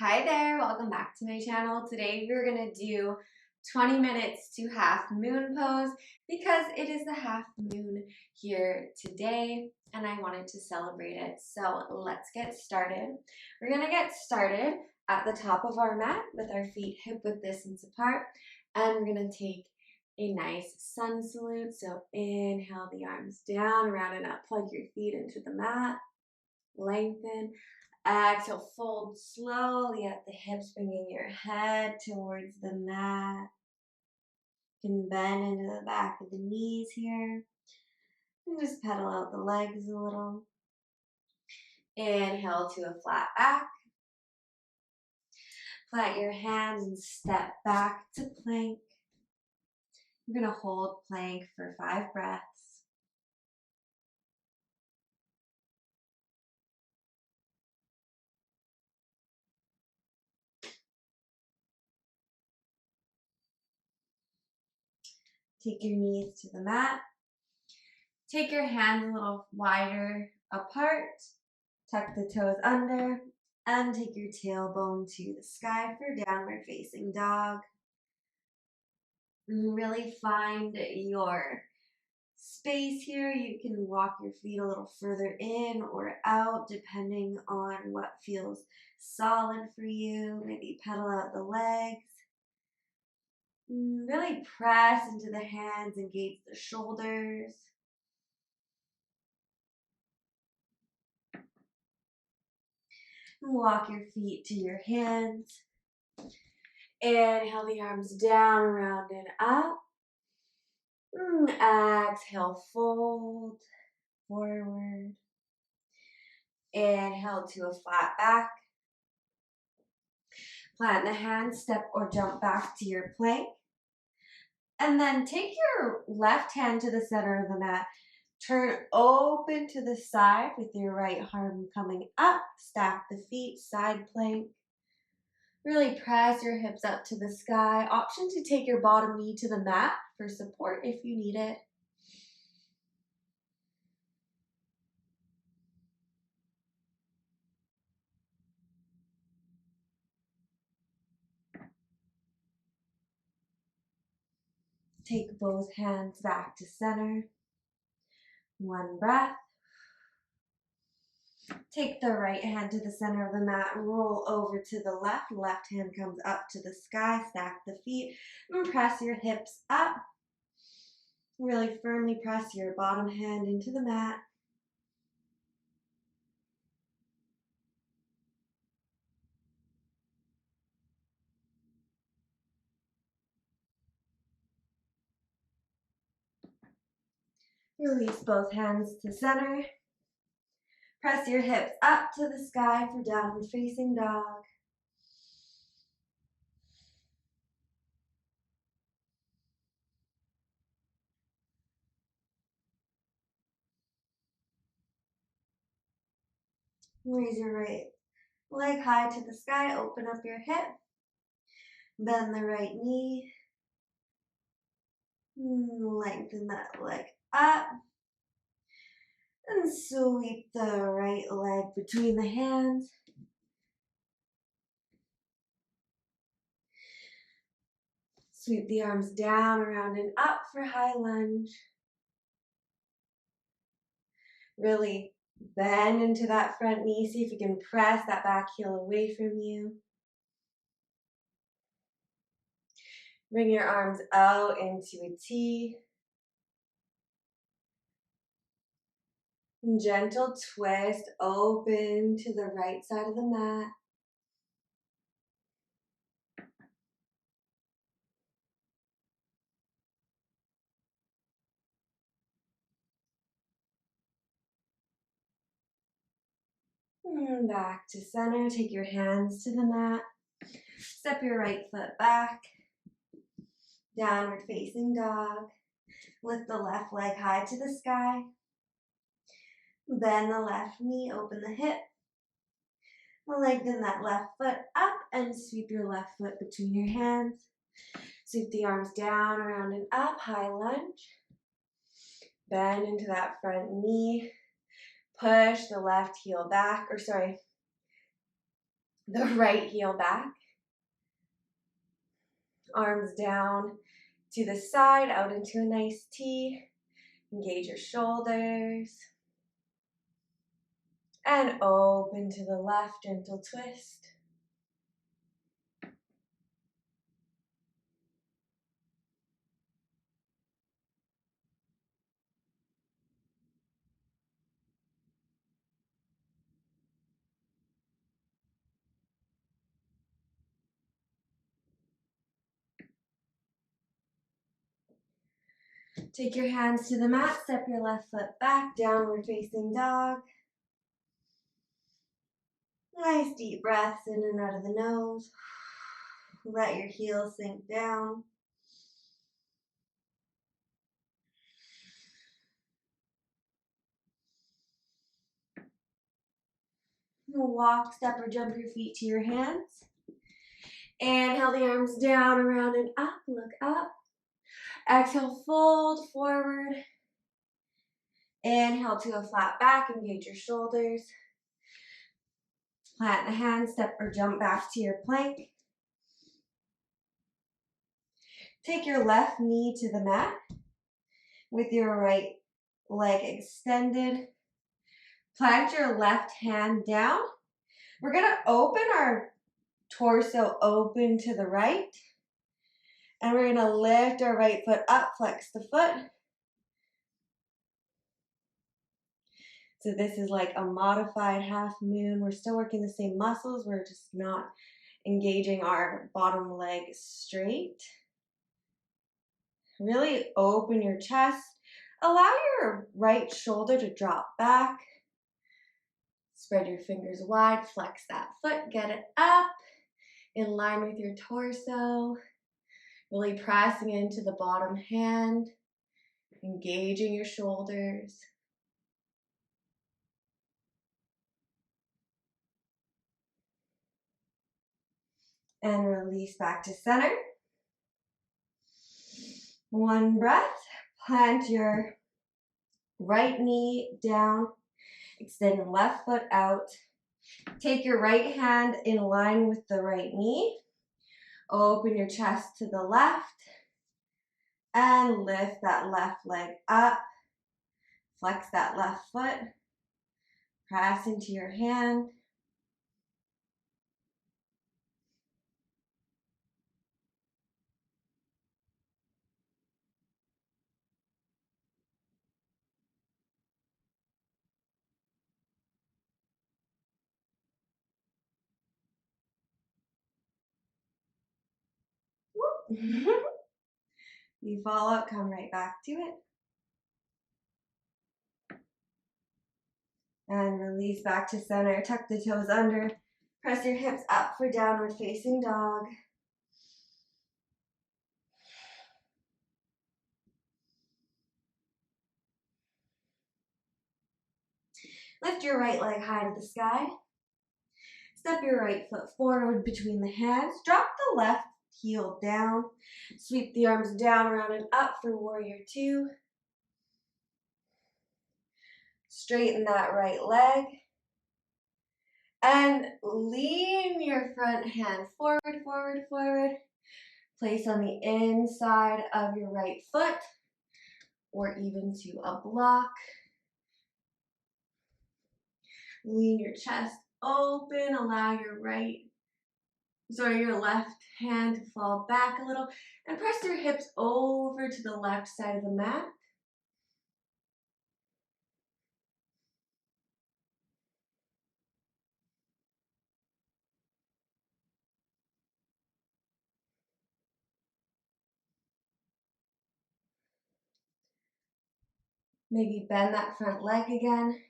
Hi there, welcome back to my channel. Today we're gonna do 20 minutes to half moon pose because it is the half moon here today and I wanted to celebrate it. So let's get started. We're gonna get started at the top of our mat with our feet hip-width distance apart, and we're gonna take a nice sun salute. So inhale the arms down, around and up, plug your feet into the mat, lengthen. Exhale, fold slowly at the hips, bringing your head towards the mat. You can bend into the back of the knees here. And just pedal out the legs a little. Inhale to a flat back. Plant your hands and step back to plank. You're going to hold plank for 5 breaths. Take your knees to the mat. Take your hands a little wider apart. Tuck the toes under and take your tailbone to the sky for downward facing dog. Really find your space here. You can walk your feet a little further in or out depending on what feels solid for you. Maybe pedal out the legs. Really press into the hands, engage the shoulders. Walk your feet to your hands. Inhale the arms down, around and up. Exhale, fold forward. Inhale to a flat back. Plant the hands, step or jump back to your plank. And then take your left hand to the center of the mat. Turn open to the side with your right arm coming up. Stack the feet, side plank. Really press your hips up to the sky. Option to take your bottom knee to the mat for support if you need it. Take both hands back to center. One breath. Take the right hand to the center of the mat, roll over to the left. Left hand comes up to the sky, stack the feet, and press your hips up. Really firmly press your bottom hand into the mat. Release both hands to center. Press your hips up to the sky for downward facing dog. Raise your right leg high to the sky, open up your hip. Bend the right knee. Lengthen that leg up. And sweep the right leg between the hands. Sweep the arms down, around and up for high lunge. Really bend into that front knee. See if you can press that back heel away from you. Bring your arms out into a T. Gentle twist, open to the right side of the mat. Back to center. Take your hands to the mat. Step your right foot back. Downward facing dog. Lift the left leg high to the sky. Bend the left knee, open the hip. Lengthen that left foot up and sweep your left foot between your hands. Sweep the arms down, around and up, high lunge. Bend into that front knee. Push the left heel back, the right heel back. Arms down to the side, out into a nice T. Engage your shoulders. And open to the left, gentle twist. Take your hands to the mat, step your left foot back, downward facing dog. Nice deep breaths in and out of the nose. Let your heels sink down. Walk, step, or jump your feet to your hands. Inhale the arms down, around, and up. Look up. Exhale, fold forward. Inhale to a flat back, engage your shoulders. Plant the hands, step or jump back to your plank. Take your left knee to the mat with your right leg extended. Plant your left hand down. We're going to open our torso open to the right. And we're going to lift our right foot up, flex the foot. So this is like a modified half moon. We're still working the same muscles. We're just not engaging our bottom leg straight. Really open your chest. Allow your right shoulder to drop back. Spread your fingers wide, flex that foot, get it up in line with your torso. Really pressing into the bottom hand, engaging your shoulders. And release back to center. One breath. Plant your right knee down. Extend left foot out. Take your right hand in line with the right knee. Open your chest to the left. And lift that left leg up. Flex that left foot. Press into your hand. You follow, come right back to it. And release back to center. Tuck the toes under. Press your hips up for downward facing dog. Lift your right leg high to the sky. Step your right foot forward between the hands. Drop the left heel down. Sweep the arms down, around, and up for warrior two. Straighten that right leg. And lean your front hand forward, forward, forward. Place on the inside of your right foot or even to a block. Lean your chest open. Allow your left hand to fall back a little. And press your hips over to the left side of the mat. Maybe bend that front leg again.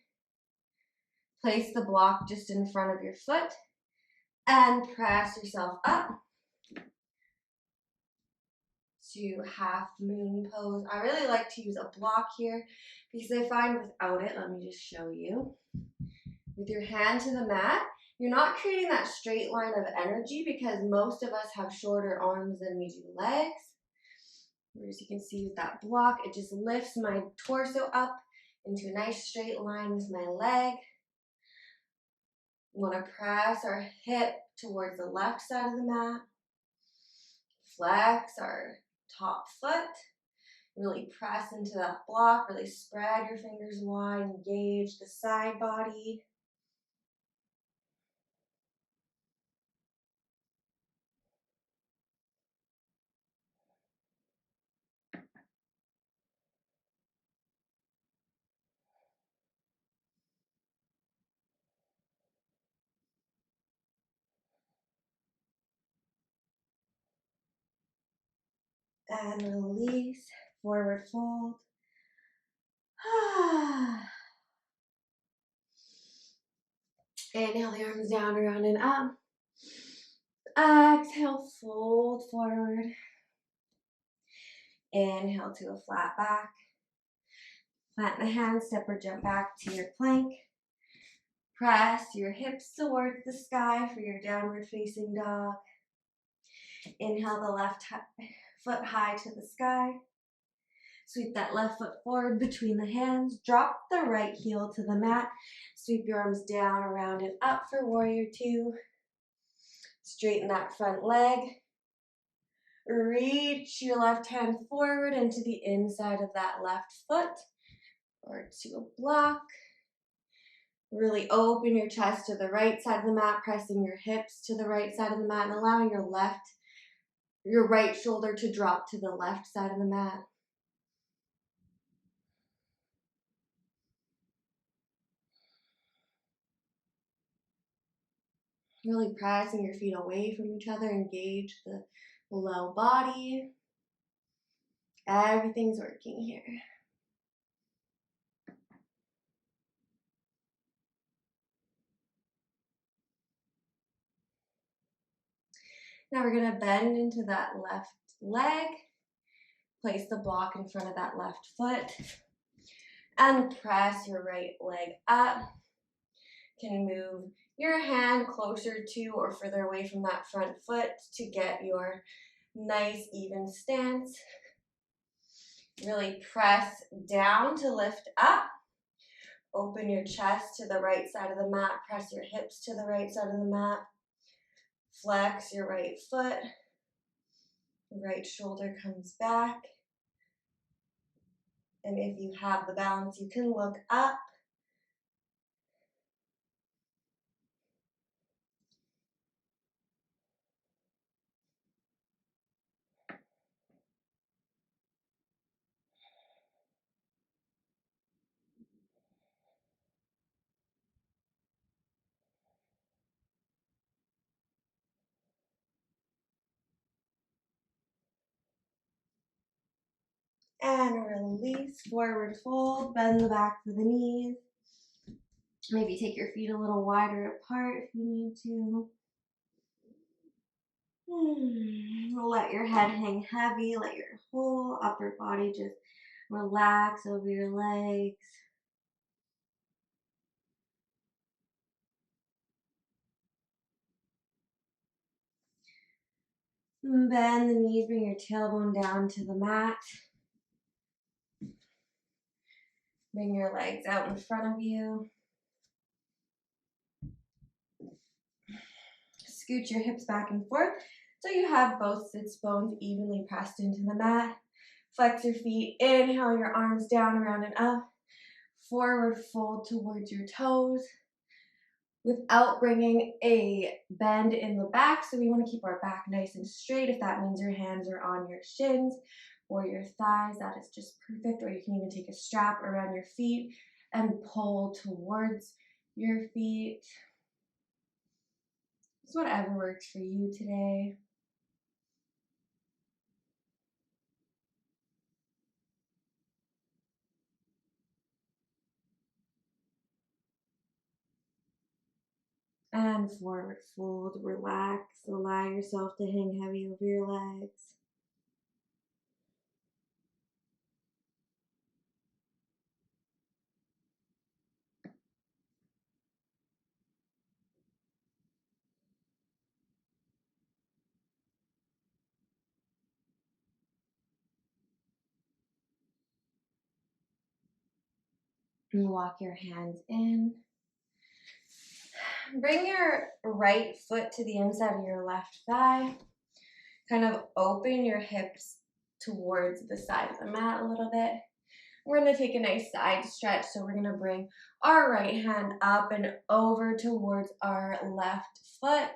Place the block just in front of your foot and press yourself up to half moon pose. I really like to use a block here because I find without it, let me just show you. With your hand to the mat, you're not creating that straight line of energy because most of us have shorter arms than we do legs. Whereas you can see with that block, it just lifts my torso up into a nice straight line with my leg. We want to press our hip towards the left side of the mat. Flex our top foot. Really press into that block. Really spread your fingers wide. Engage the side body. And release. Forward fold. Inhale the arms down, around, and up. Exhale, fold forward. Inhale to a flat back. Plant the hands, step or jump back to your plank. Press your hips towards the sky for your downward facing dog. Inhale the left foot high to the sky. Sweep that left foot forward between the hands. Drop the right heel to the mat. Sweep your arms down, around, and up for warrior two. Straighten that front leg. Reach your left hand forward into the inside of that left foot or to a block. Really open your chest to the right side of the mat, pressing your hips to the right side of the mat and allowing your right shoulder to drop to the left side of the mat. Really pressing your feet away from each other. Engage the low body. Everything's working here. Now we're going to bend into that left leg. Place the block in front of that left foot. And press your right leg up. Can move your hand closer to or further away from that front foot to get your nice even stance. Really press down to lift up. Open your chest to the right side of the mat. Press your hips to the right side of the mat. Flex your right foot. Right shoulder comes back. And if you have the balance, you can look up. And release, forward fold, bend the back of the knees. Maybe take your feet a little wider apart if you need to. Let your head hang heavy, let your whole upper body just relax over your legs. Bend the knees, bring your tailbone down to the mat. Bring your legs out in front of you. Scoot your hips back and forth so you have both sits bones evenly pressed into the mat. Flex your feet, inhale your arms down, around, and up. Forward fold towards your toes without bringing a bend in the back. So we want to keep our back nice and straight. If that means your hands are on your shins or your thighs, that is just perfect. Or you can even take a strap around your feet and pull towards your feet. It's whatever works for you today. And forward fold, relax, allow yourself to hang heavy over your legs. And walk your hands in. Bring your right foot to the inside of your left thigh. Kind of open your hips towards the side of the mat a little bit. We're going to take a nice side stretch. So we're going to bring our right hand up and over towards our left foot.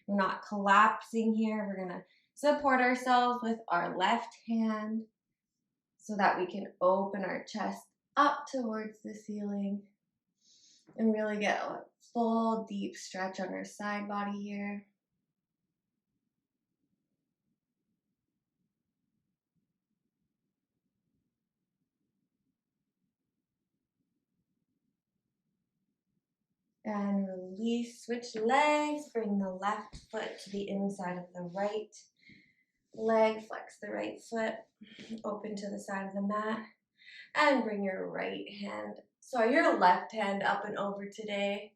We're not collapsing here. We're going to support ourselves with our left hand so that we can open our chest up towards the ceiling and really get a full deep stretch on our side body here. And release, switch legs, bring the left foot to the inside of the right leg, flex the right foot, open to the side of the mat, and bring your your left hand up and over today.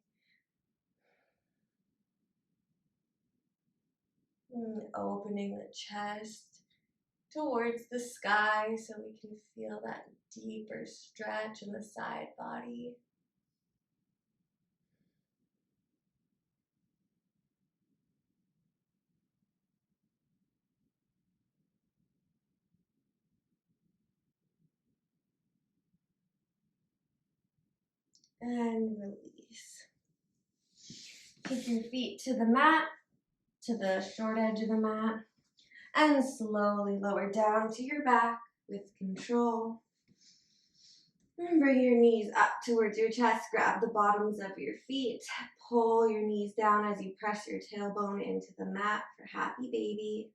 And opening the chest towards the sky so we can feel that deeper stretch in the side body. And release. Take your feet to the mat, to the short edge of the mat, and slowly lower down to your back with control. And bring your knees up towards your chest. Grab the bottoms of your feet. Pull your knees down as you press your tailbone into the mat for happy baby.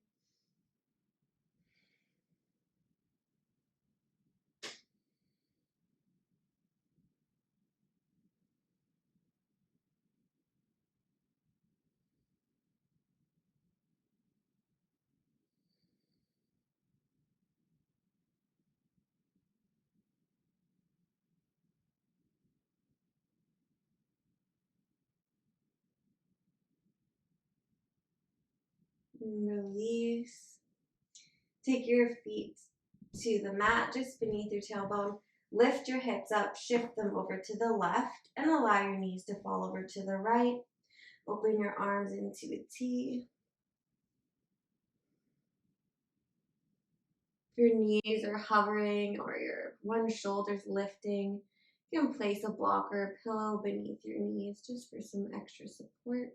Release. Take your feet to the mat just beneath your tailbone. Lift your hips up, shift them over to the left, and allow your knees to fall over to the right. Open your arms into a T. If your knees are hovering or your one shoulder's lifting, you can place a block or a pillow beneath your knees just for some extra support.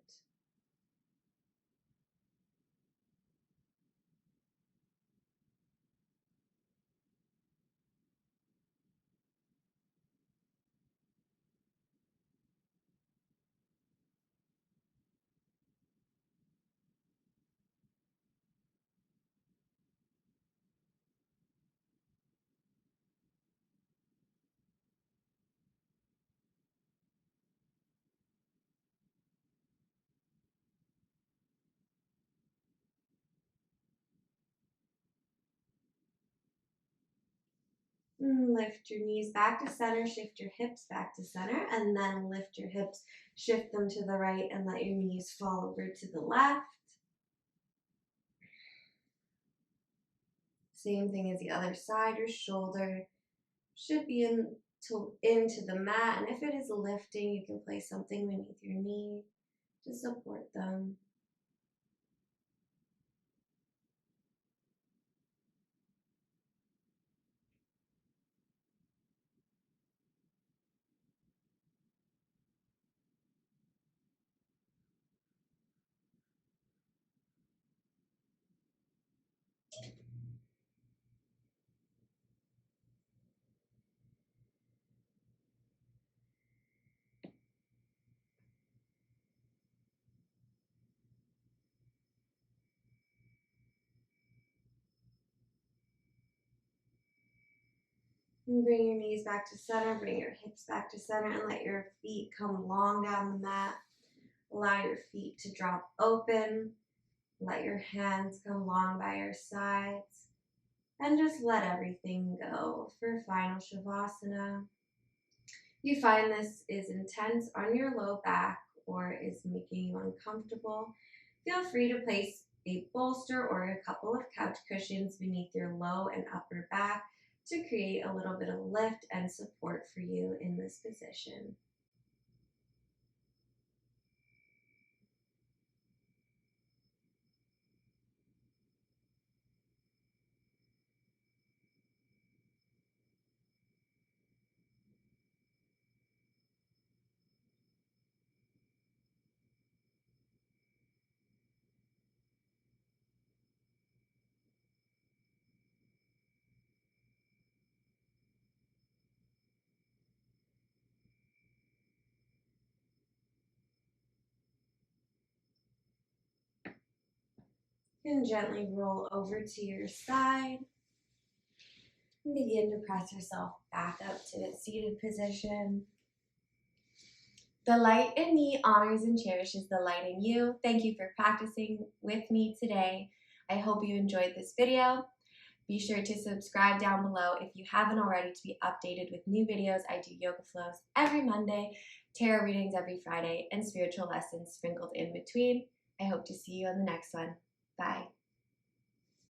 Lift your knees back to center, shift your hips back to center, and then lift your hips, shift them to the right, and let your knees fall over to the left. Same thing as the other side, your shoulder should be into the mat, and if it is lifting, you can place something beneath your knee to support them. And bring your knees back to center, bring your hips back to center, and let your feet come long down the mat. Allow your feet to drop open. Let your hands come long by your sides. And just let everything go for final Shavasana. If you find this is intense on your low back or is making you uncomfortable, feel free to place a bolster or a couple of couch cushions beneath your low and upper back to create a little bit of lift and support for you in this position. And gently roll over to your side. And begin to press yourself back up to a seated position. The light in me honors and cherishes the light in you. Thank you for practicing with me today. I hope you enjoyed this video. Be sure to subscribe down below if you haven't already to be updated with new videos. I do yoga flows every Monday, tarot readings every Friday, and spiritual lessons sprinkled in between. I hope to see you on the next one. Bye.